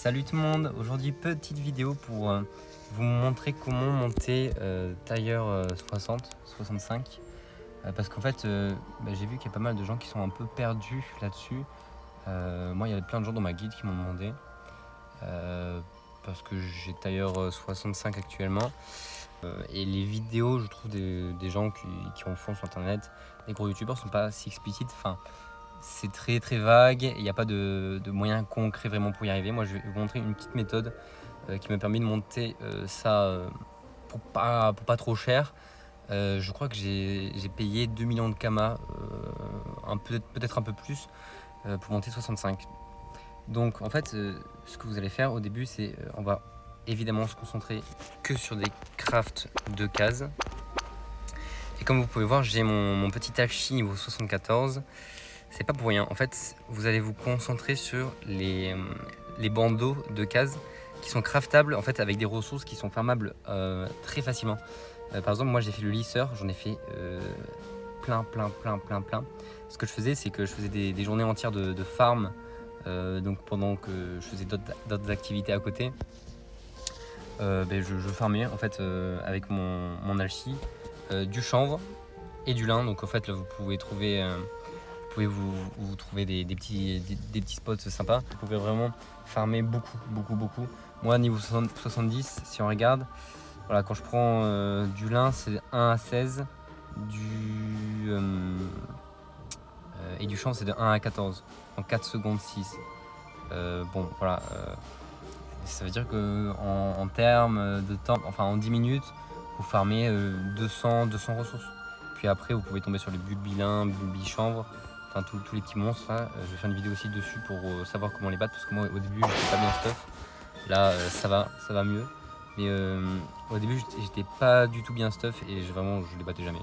Salut tout le monde, aujourd'hui petite vidéo pour vous montrer comment monter tailleur 65 parce qu'en fait j'ai vu qu'il y a pas mal de gens qui sont un peu perdus là-dessus. Moi il y a plein de gens dans ma guide qui m'ont demandé parce que j'ai tailleur 65 actuellement et les vidéos je trouve des gens qui en font sur internet, les gros youtubeurs sont pas si explicites, enfin c'est très vague, il n'y a pas de moyens concrets vraiment pour y arriver. Moi je vais vous montrer une petite méthode qui m'a permis de monter ça pour pas trop cher. Je crois que j'ai payé 2 millions de Kama, peut-être un peu plus, pour monter 65. Donc en fait ce que vous allez faire au début c'est on va évidemment se concentrer que sur des crafts de cases. Et comme vous pouvez voir j'ai mon petit Ashi niveau 74. C'est pas pour rien, en fait vous allez vous concentrer sur les bandeaux de cases qui sont craftables en fait avec des ressources qui sont farmables très facilement. Par exemple moi j'ai fait le lisseur, j'en ai fait plein. Ce que je faisais c'est que je faisais des journées entières de farm, donc pendant que je faisais d'autres activités à côté, je farmais en fait avec mon alchimie du chanvre et du lin. Donc en fait là vous pouvez trouver vous trouver des petits spots sympas. Vous pouvez vraiment farmer beaucoup. Moi niveau 70 si on regarde, voilà, quand je prends du lin c'est 1 à 16, et du champ c'est de 1 à 14 en 4 secondes 6. Bon voilà, ça veut dire que en termes de temps, enfin en 10 minutes vous farmez 200 ressources. Puis après vous pouvez tomber sur les bulbilins, bulbichanvres, enfin tous les petits monstres là. Je vais faire une vidéo aussi dessus pour savoir comment les battre, parce que moi au début j'étais pas bien stuff. Là ça va mieux, mais au début j'étais pas du tout bien stuff et je les battais jamais,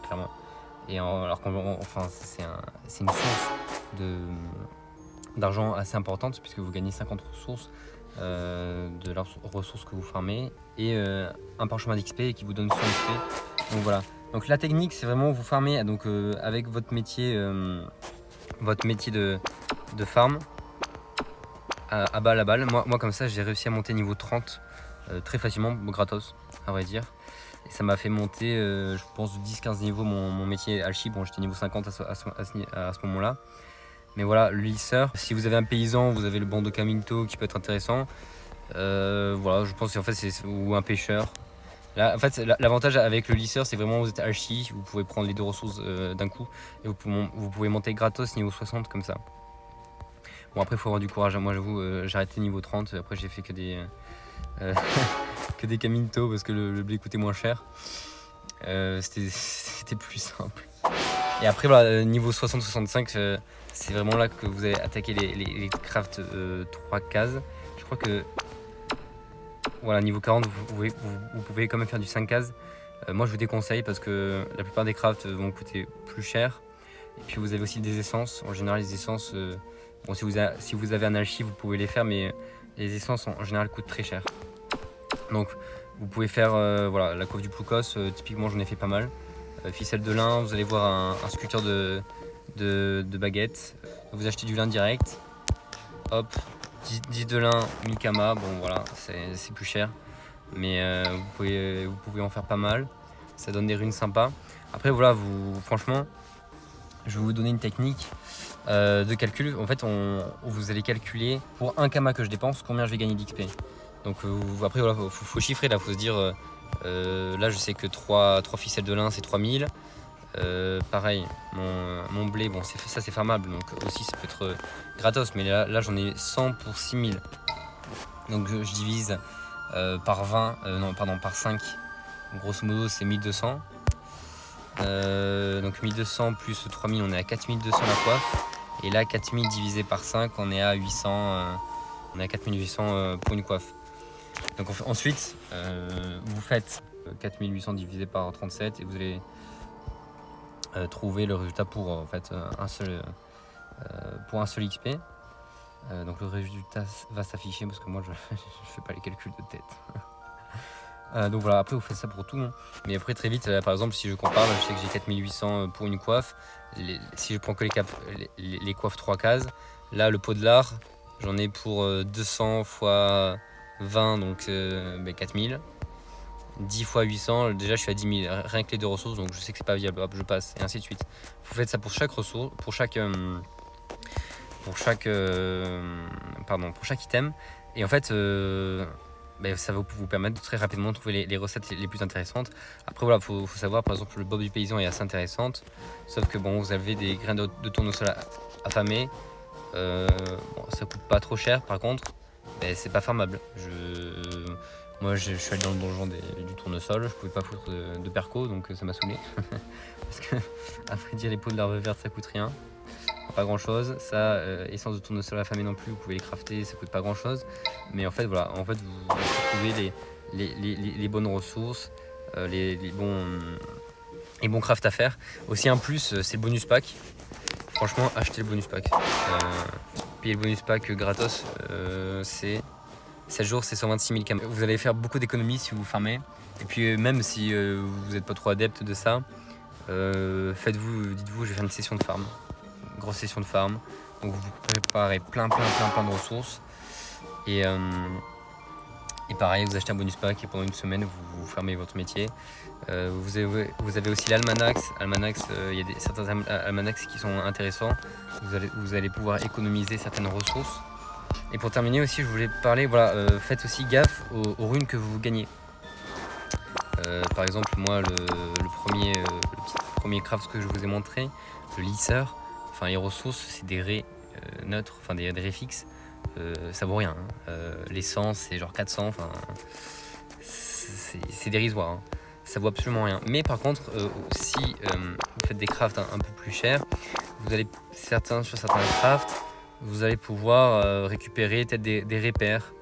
clairement. Et alors enfin c'est une source d'argent assez importante, puisque vous gagnez 50 ressources de leurs ressources que vous farmez, et un parchemin d'XP qui vous donne 100 XP. Donc voilà, donc la technique c'est vraiment vous farmez donc avec votre métier de farm à balle. Moi comme ça j'ai réussi à monter niveau 30 très facilement, gratos à vrai dire. Et ça m'a fait monter je pense 10-15 niveaux mon métier alchi. Bon j'étais niveau 50 à ce moment là. Mais voilà, le lisseur, si vous avez un paysan, vous avez le banc de Caminto qui peut être intéressant. Voilà, je pense en fait ou un pêcheur. Là, en fait, l'avantage avec le lisseur, c'est vraiment vous êtes archi, vous pouvez prendre les deux ressources d'un coup et vous pouvez monter gratos niveau 60 comme ça. Bon après, il faut avoir du courage. Moi, j'avoue, j'ai arrêté niveau 30. Après, j'ai fait que des que des Caminto parce que le blé coûtait moins cher. C'était plus simple. Et après voilà, niveau 60-65, c'est vraiment là que vous allez attaquer les crafts 3 cases. Je crois que voilà, niveau 40 vous pouvez quand même faire du 5 cases. Moi je vous déconseille parce que la plupart des crafts vont coûter plus cher. Et puis vous avez aussi des essences. En général les essences, bon si vous avez un alchi vous pouvez les faire, mais les essences en général coûtent très cher. Donc vous pouvez faire voilà, la coiffe du Ploukos, typiquement j'en ai fait pas mal. Ficelle de lin, vous allez voir un sculpteur de baguettes. Vous achetez du lin direct, hop, 10 de lin, 1000 Kama, bon voilà, c'est plus cher, mais vous pouvez en faire pas mal, ça donne des runes sympas. Après voilà, franchement, je vais vous donner une technique de calcul. En fait, vous allez calculer pour 1 Kama que je dépense, combien je vais gagner d'XP. Donc après voilà, faut chiffrer là, faut se dire là je sais que 3 ficelles de lin c'est 3000. Pareil, mon blé, bon ça c'est farmable, donc aussi ça peut être gratos, mais là j'en ai 100 pour 6000. Donc je divise par 20, non pardon, par 5, grosso modo c'est 1200. Donc 1200 plus 3000, on est à 4200 la coiffe. Et là 4000 divisé par 5, on est à 800, on est à 4800 pour une coiffe. Donc ensuite vous faites 4800 divisé par 37 et vous allez trouver le résultat pour en fait un seul XP. Donc le résultat va s'afficher parce que moi je fais pas les calculs de tête. Donc voilà, après vous faites ça pour tout, hein. Mais après très vite, par exemple si je compare, je sais que j'ai 4800 pour une coiffe. Si je prends que les coiffes 3 cases, là le pot de lard J'en ai pour 200 fois 20, donc 4000. 10 fois 800, déjà je suis à 10 000, rien que les 2 ressources, donc je sais que c'est pas viable, hop, je passe, et ainsi de suite. Vous faites ça pour chaque ressource, pour chaque item, et en fait, ça va vous permettre de très rapidement trouver les recettes les plus intéressantes. Après voilà, faut savoir, par exemple, le bob du paysan est assez intéressante, sauf que bon, vous avez des graines de tournesol affamées, ça coûte pas trop cher, par contre, c'est pas farmable. Moi, je suis allé dans le donjon du tournesol, je pouvais pas foutre de perco, donc ça m'a saoulé. Parce que, à vrai dire, les pots de l'herbe verte, ça coûte rien. Pas grand chose. Ça, essence de tournesol affamée non plus, vous pouvez les crafter, ça coûte pas grand chose. Mais en fait, voilà, vous trouvez les bonnes ressources, les bons crafts à faire. Aussi, un plus, c'est le bonus pack. Franchement, achetez le bonus pack. Payer le bonus pack gratos, c'est 7 jours, c'est 126 000 km. Vous allez faire beaucoup d'économies si vous farmez. Et puis même si vous n'êtes pas trop adepte de ça, dites-vous, je vais faire une session de farm. Une grosse session de farm. Donc vous préparez plein de ressources. Et pareil, vous achetez un bonus pack et pendant une semaine, vous fermez votre métier. Vous avez aussi l'almanax. Il y a certains almanax qui sont intéressants. Vous allez pouvoir économiser certaines ressources. Et pour terminer aussi, je voulais parler, faites aussi gaffe aux runes que vous gagnez. Par exemple, moi, le premier craft que je vous ai montré, le lisseur, les ressources, c'est des raies neutres, des raies fixes. Ça vaut rien. L'essence, c'est genre 400, c'est dérisoire. Ça vaut absolument rien. Mais par contre, si vous faites des crafts un peu plus chers, sur certains crafts, vous allez pouvoir récupérer peut-être des repères,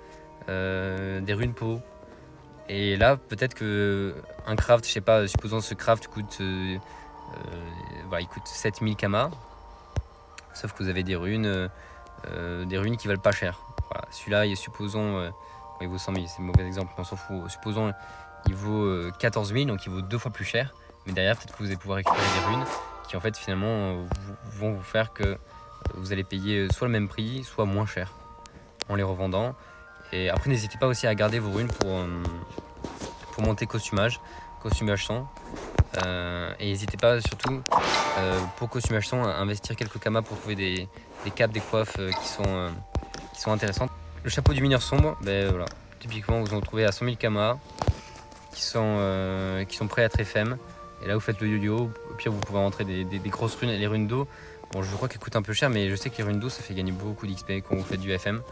des runes peau. Et là, peut-être que un craft, je sais pas, supposons ce craft coûte, il coûte 7000 kamas. Sauf que vous avez des runes qui valent pas cher. Voilà. Celui-là, supposons, il vaut 100 000, c'est un mauvais exemple, on s'en fout. Supposons, il vaut 14 000, donc il vaut 2 fois plus cher. Mais derrière, peut-être que vous allez pouvoir récupérer des runes qui, en fait, finalement, vont vous faire que vous allez payer soit le même prix, soit moins cher en les revendant. Et après, n'hésitez pas aussi à garder vos runes pour monter costumage 100. Et n'hésitez pas surtout pour costumage 100 à investir quelques kamas pour trouver des capes, des coiffes qui sont intéressantes. Le chapeau du mineur sombre, voilà. Typiquement, vous en trouvez à 100 000 kamas qui sont prêts à être FM. Et là, vous faites le yo-yo. Au pire, vous pouvez rentrer des grosses runes, les runes d'eau. Bon, je crois qu'elles coûtent un peu cher, mais je sais que les runes d'eau, ça fait gagner beaucoup d'XP quand vous faites du FM.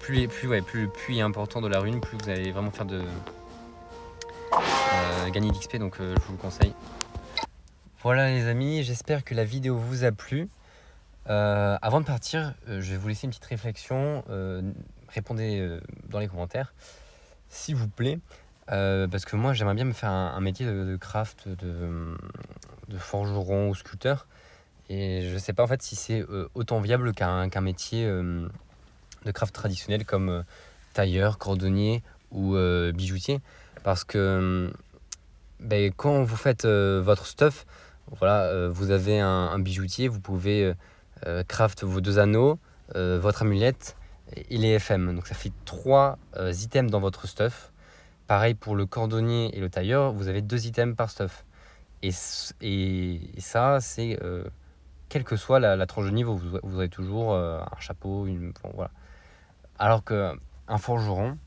Plus le puits est important de la rune, plus vous allez vraiment faire gagner d'XP, donc je vous le conseille. Voilà les amis, j'espère que la vidéo vous a plu. Avant de partir, je vais vous laisser une petite réflexion. Répondez dans les commentaires, s'il vous plaît. Parce que moi, j'aimerais bien me faire un métier de craft, de forgeron ou sculpteur. Et je sais pas en fait si c'est autant viable qu'un métier de craft traditionnel comme tailleur, cordonnier ou bijoutier. Parce que quand vous faites votre stuff, vous avez un bijoutier, vous pouvez craft vos 2 anneaux, votre amulette et les FM. Donc ça fait 3 items dans votre stuff. Pareil pour le cordonnier et le tailleur, vous avez 2 items par stuff. Et ça, c'est quelle que soit la tranche de niveau, vous aurez toujours un chapeau, voilà. Alors qu'un forgeron,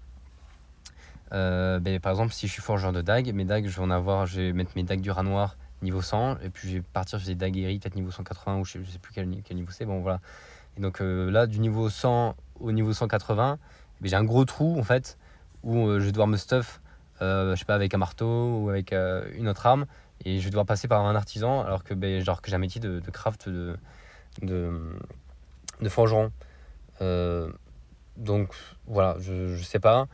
par exemple, si je suis forgeur de dagues, mes dagues, je vais mettre mes dagues du rat noir niveau 100, et puis je vais partir sur des dagues aiguës, peut-être niveau 180, ou je sais plus quel niveau c'est, bon voilà. Et donc là, du niveau 100 au niveau 180, j'ai un gros trou en fait, où je vais devoir me stuff, je sais pas, avec un marteau ou avec une autre arme, et je vais devoir passer par un artisan, alors que j'ai un métier de craft de forgeron. Donc voilà, je sais pas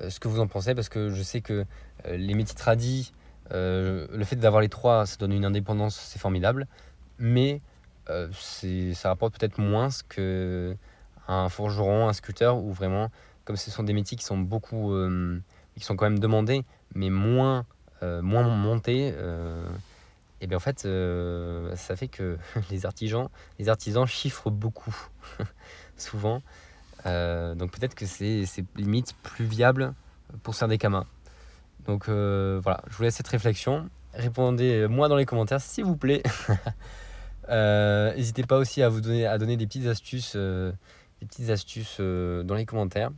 ce que vous en pensez, parce que je sais que les métiers tradis, le fait d'avoir les 3, ça donne une indépendance, c'est formidable, mais ça rapporte peut-être moins qu'un forgeron, un sculpteur, où vraiment, comme ce sont des métiers qui sont qui sont quand même demandés, mais moins montés, et bien en fait, ça fait que les artisans chiffrent beaucoup, souvent. Donc peut-être que c'est limite plus viable pour faire des kamas. Donc voilà, je vous laisse cette réflexion. Répondez-moi dans les commentaires s'il vous plaît. N'hésitez pas aussi à donner des petites astuces, dans les commentaires.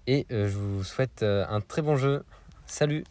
Et je vous souhaite un très bon jeu. Salut!